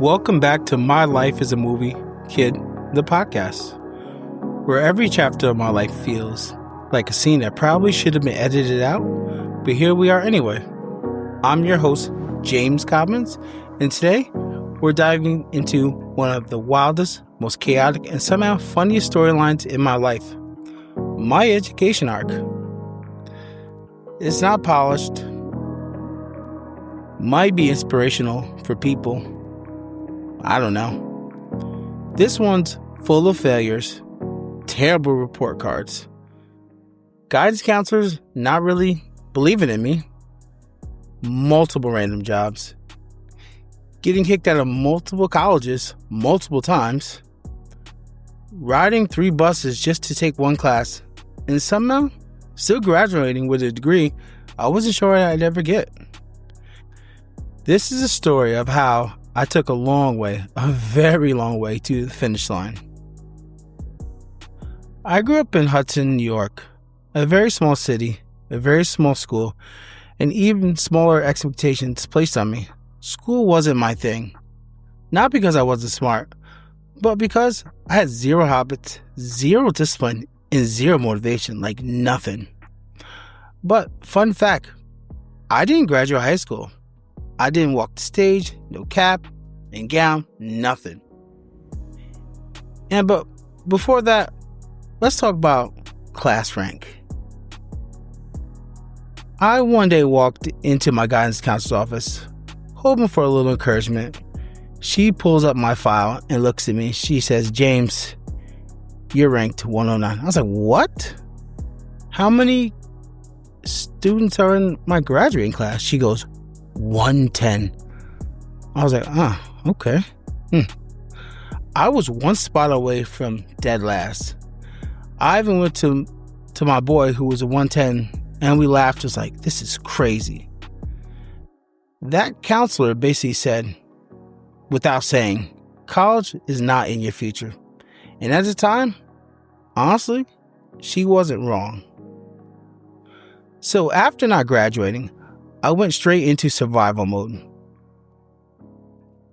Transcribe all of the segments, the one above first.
Welcome back to My Life as a Movie, Kid, the podcast, where every chapter of my life feels like a scene that probably should have been edited out, but here we are anyway. I'm your host, James Cobbins, and today we're diving into one of the wildest, most chaotic, and somehow funniest storylines in my life, my education arc. It's not polished, might be inspirational for people. I don't know. This one's full of failures, terrible report cards, guidance counselors not really believing in me, multiple random jobs, getting kicked out of multiple colleges multiple times, riding 3 buses just to take 1 class, and somehow still graduating with a degree I wasn't sure I'd ever get. This is a story of how I took a very long way to the finish line. I grew up in Hudson, New York, a very small city, a very small school, and even smaller expectations placed on me. School wasn't my thing. Not because I wasn't smart, but because I had 0 habits, 0 discipline, and 0 motivation, like nothing. But fun fact, I didn't graduate high school. I didn't walk the stage, no cap and gown, nothing. But before that, let's talk about class rank. I one day walked into my guidance counselor's office, hoping for a little encouragement. She pulls up my file and looks at me. She says, "James, you're ranked 109. I was like, "What? How many students are in my graduating class?" She goes, 110. I was like, okay. I was 1 spot away from dead last. I even went to my boy who was a 110 and we laughed. It was like, this is crazy. That counselor basically said, without saying, college is not in your future. And at the time, honestly, she wasn't wrong. So after not graduating, I went straight into survival mode.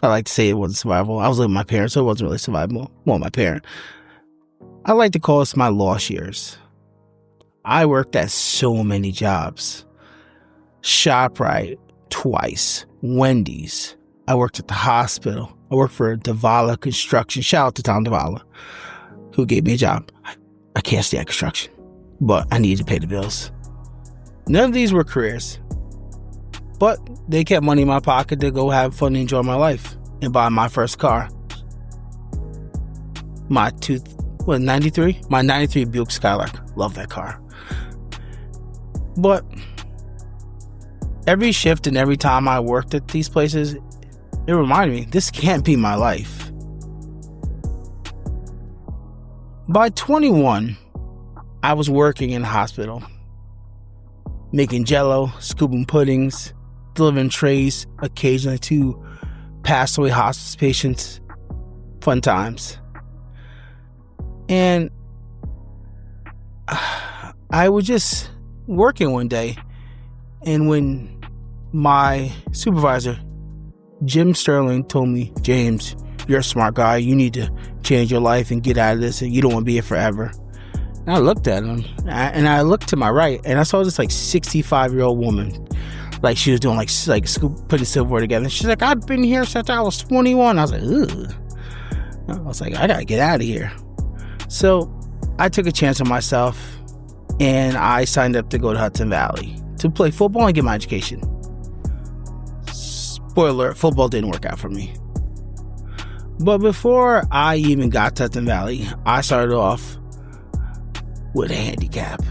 I like to say it wasn't survival. I was living with my parents, so it wasn't really survival. Well, my parent. I like to call this my lost years. I worked at so many jobs. ShopRite twice. Wendy's. I worked at the hospital. I worked for Davala Construction. Shout out to Tom Davala, who gave me a job. I can't stand construction, but I needed to pay the bills. None of these were careers. But they kept money in my pocket to go have fun and enjoy my life and buy my first car. My 93? My 93 Buick Skylark. Love that car. But every shift and every time I worked at these places, it reminded me, this can't be my life. By 21, I was working in a hospital, making jello, scooping puddings, delivering trays occasionally to passed away hospice patients. Fun times. And I was just working one day, and when my supervisor, Jim Sterling, told me, "James, you're a smart guy. You need to change your life and get out of this, and you don't want to be here forever." And I looked at him, and I looked to my right, and I saw this 65-year-old woman. Like she was doing putting silverware together. She's like, "I've been here since I was 21. I was like, ugh. I was like, I gotta get out of here. So I took a chance on myself and I signed up to go to Hudson Valley to play football and get my education. Spoiler alert, football didn't work out for me. But before I even got to Hudson Valley, I started off with a handicap.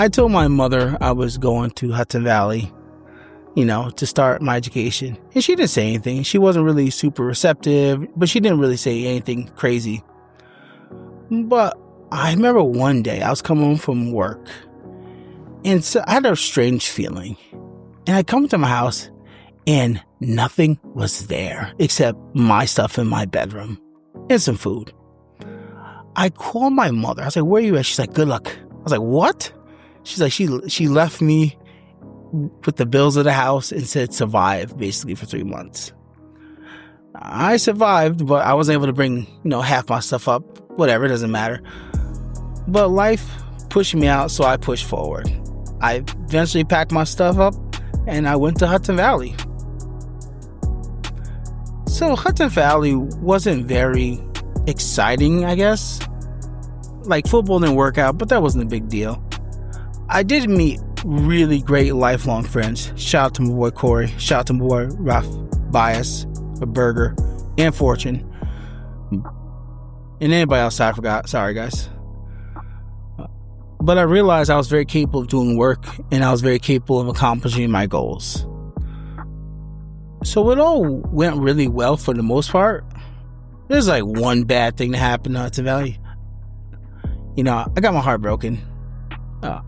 I told my mother I was going to Hudson Valley, to start my education. And she didn't say anything. She wasn't really super receptive, but she didn't really say anything crazy. But I remember one day I was coming home from work, and so I had a strange feeling. And I come to my house, and nothing was there except my stuff in my bedroom and some food. I called my mother. I was like, "Where are you at?" She's like, "Good luck." I was like, "What?" She's like, she left me with the bills of the house and said survive basically for 3 months. I survived, but I wasn't able to bring, half my stuff up. Whatever, it doesn't matter. But life pushed me out, so I pushed forward. I eventually packed my stuff up, and I went to Hudson Valley. So Hudson Valley wasn't very exciting, I guess. Like, football didn't work out, but that wasn't a big deal. I did meet really great lifelong friends. Shout out to my boy Corey. Shout out to my boy Ralph Bias, Burger, and Fortune. And anybody else I forgot. Sorry, guys. But I realized I was very capable of doing work, and I was very capable of accomplishing my goals. So it all went really well for the most part. There's like one bad thing that happened in Hudson Valley. I got my heart broken. But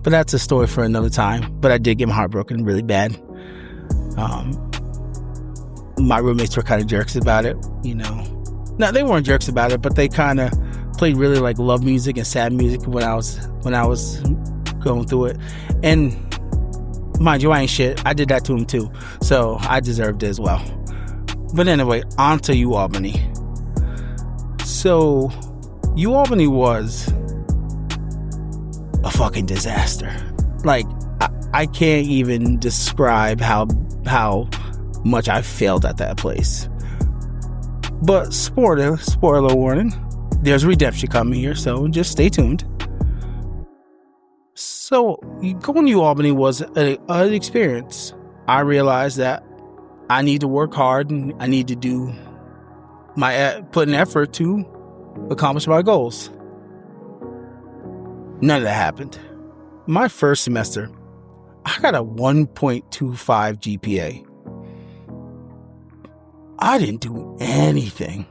that's a story for another time. But I did get my heart broken really bad. My roommates were kind of jerks about it, No, they weren't jerks about it, but they kind of played really like love music and sad music when I was going through it. And mind you, I ain't shit. I did that to him too, so I deserved it as well. But anyway, on to UAlbany. So UAlbany was a fucking disaster. Like, I can't even describe how much I failed at that place. But spoiler warning, there's redemption coming here, so just stay tuned. So going to UAlbany was an experience. I realized that I need to work hard and I need to put an effort to accomplish my goals. None of that happened. My first semester, I got a 1.25 GPA. I didn't do anything.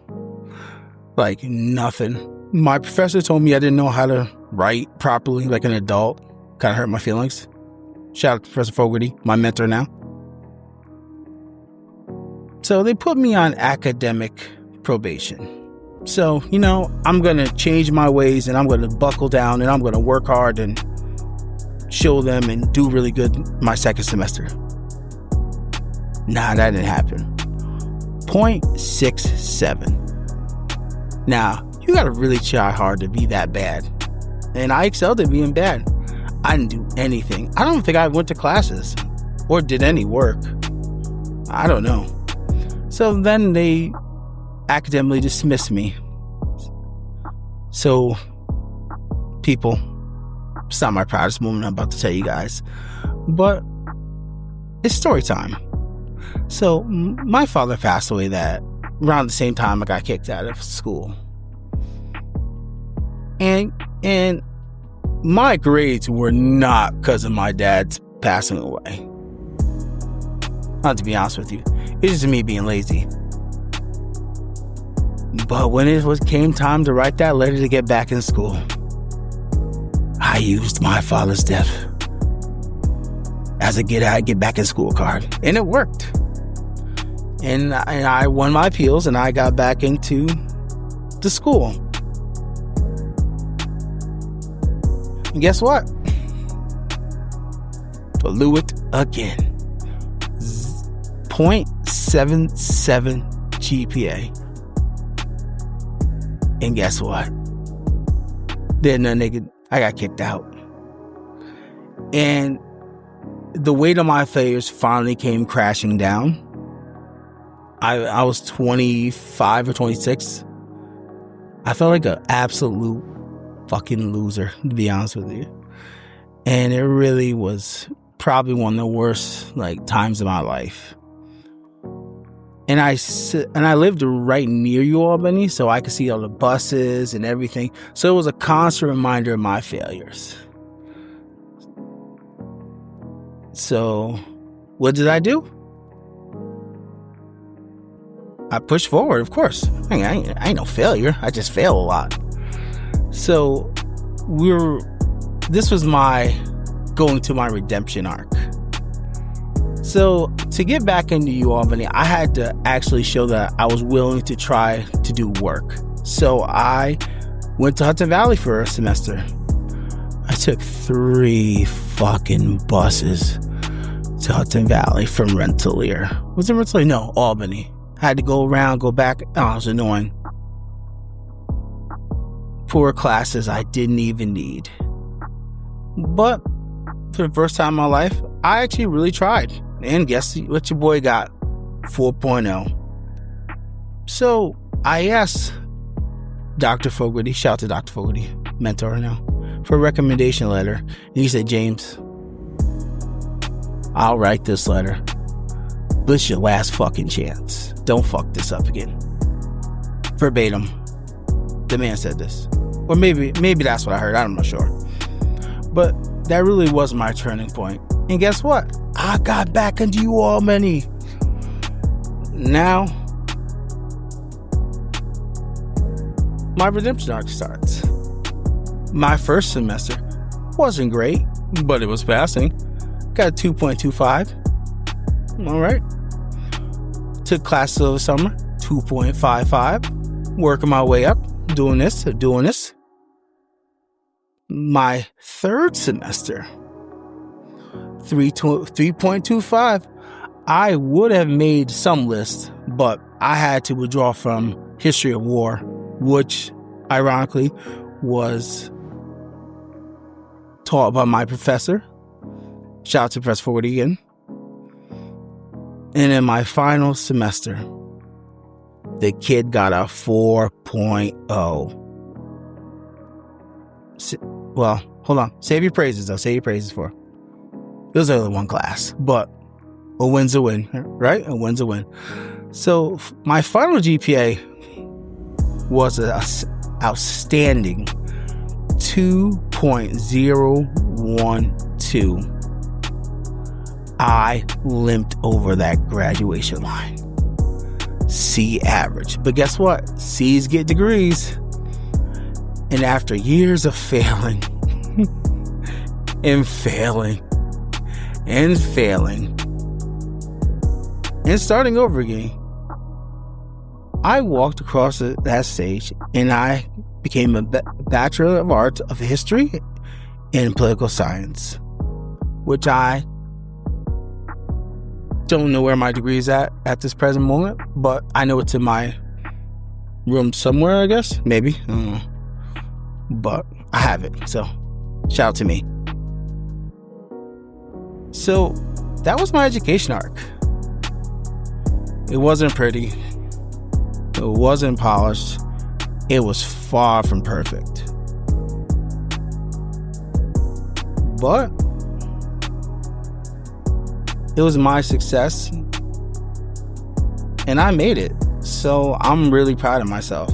Like, nothing. My professor told me I didn't know how to write properly like an adult. Kind of hurt my feelings. Shout out to Professor Fogarty, my mentor now. So they put me on academic probation. So, I'm going to change my ways and I'm going to buckle down and I'm going to work hard and show them and do really good my second semester. Nah, that didn't happen. 0.67. Now, you got to really try hard to be that bad. And I excelled at being bad. I didn't do anything. I don't think I went to classes or did any work. I don't know. So then they academically dismissed me. So, people, it's not my proudest moment I'm about to tell you guys, but it's story time. So, my father passed away around the same time I got kicked out of school. And my grades were not because of my dad's passing away. Not to be honest with you. It's just me being lazy. But when it came time to write that letter to get back in school, I used my father's death as a get back in school card. And it worked. And I won my appeals and I got back into the school. And guess what? Blew it again. 0.77 GPA. And guess what? I got kicked out. And the weight of my failures finally came crashing down. I was 25 or 26. I felt like an absolute fucking loser, to be honest with you. And it really was probably one of the worst times of my life. And I lived right near UAlbany, so I could see all the buses and everything. So it was a constant reminder of my failures. So what did I do? I pushed forward, of course. I ain't no failure. I just fail a lot. So this was my going to my redemption arc. So to get back into UAlbany, I had to actually show that I was willing to try to do work. So I went to Hudson Valley for a semester. I took 3 fucking buses to Hudson Valley from Rensselaer. Was it Rensselaer? No, Albany. I had to go around, go back. Oh, it was annoying. For classes I didn't even need. But for the first time in my life, I actually really tried. And guess what your boy got? 4.0. So I asked Dr. Fogarty, shout out to Dr. Fogarty, mentor now, for a recommendation letter. And he said, James, I'll write this letter. This is your last fucking chance. Don't fuck this up again. Verbatim. The man said this. Or maybe that's what I heard. I'm not sure. But that really was my turning point. And guess what? I got back into UAlbany. Now, my redemption arc starts. My first semester wasn't great, but it was passing. Got a 2.25. All right. Took classes over the summer, 2.55. Working my way up, doing this. My third semester, 3.25. I would have made some list, but I had to withdraw from History of War, which ironically was taught by my professor. Shout out to Professor Fogarty again. And in my final semester, the kid got a 4.0. Well, hold on. Save your praises, though. Save your praises for. It was only one class, but a win's a win, right? A win's a win. So my final GPA was an outstanding 2.012. I limped over that graduation line. C average. But guess what? C's get degrees. And after years of failing and failing and failing and starting over again, I walked across that stage and I became a Bachelor of Arts of History and Political Science, which I don't know where my degree is at this present moment, but I know it's in my room somewhere, I guess. Maybe. I don't know. But I have it. So shout out to me. So that was my education arc. It wasn't pretty. It wasn't polished. It was far from perfect. But it was my success. And I made it. So I'm really proud of myself.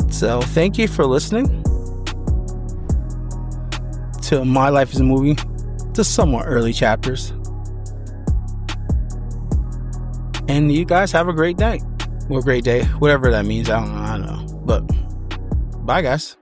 So thank you for listening to My Life is a Movie, to somewhat early chapters. And you guys have a great night. Or great day. Whatever that means. I don't know. But bye, guys.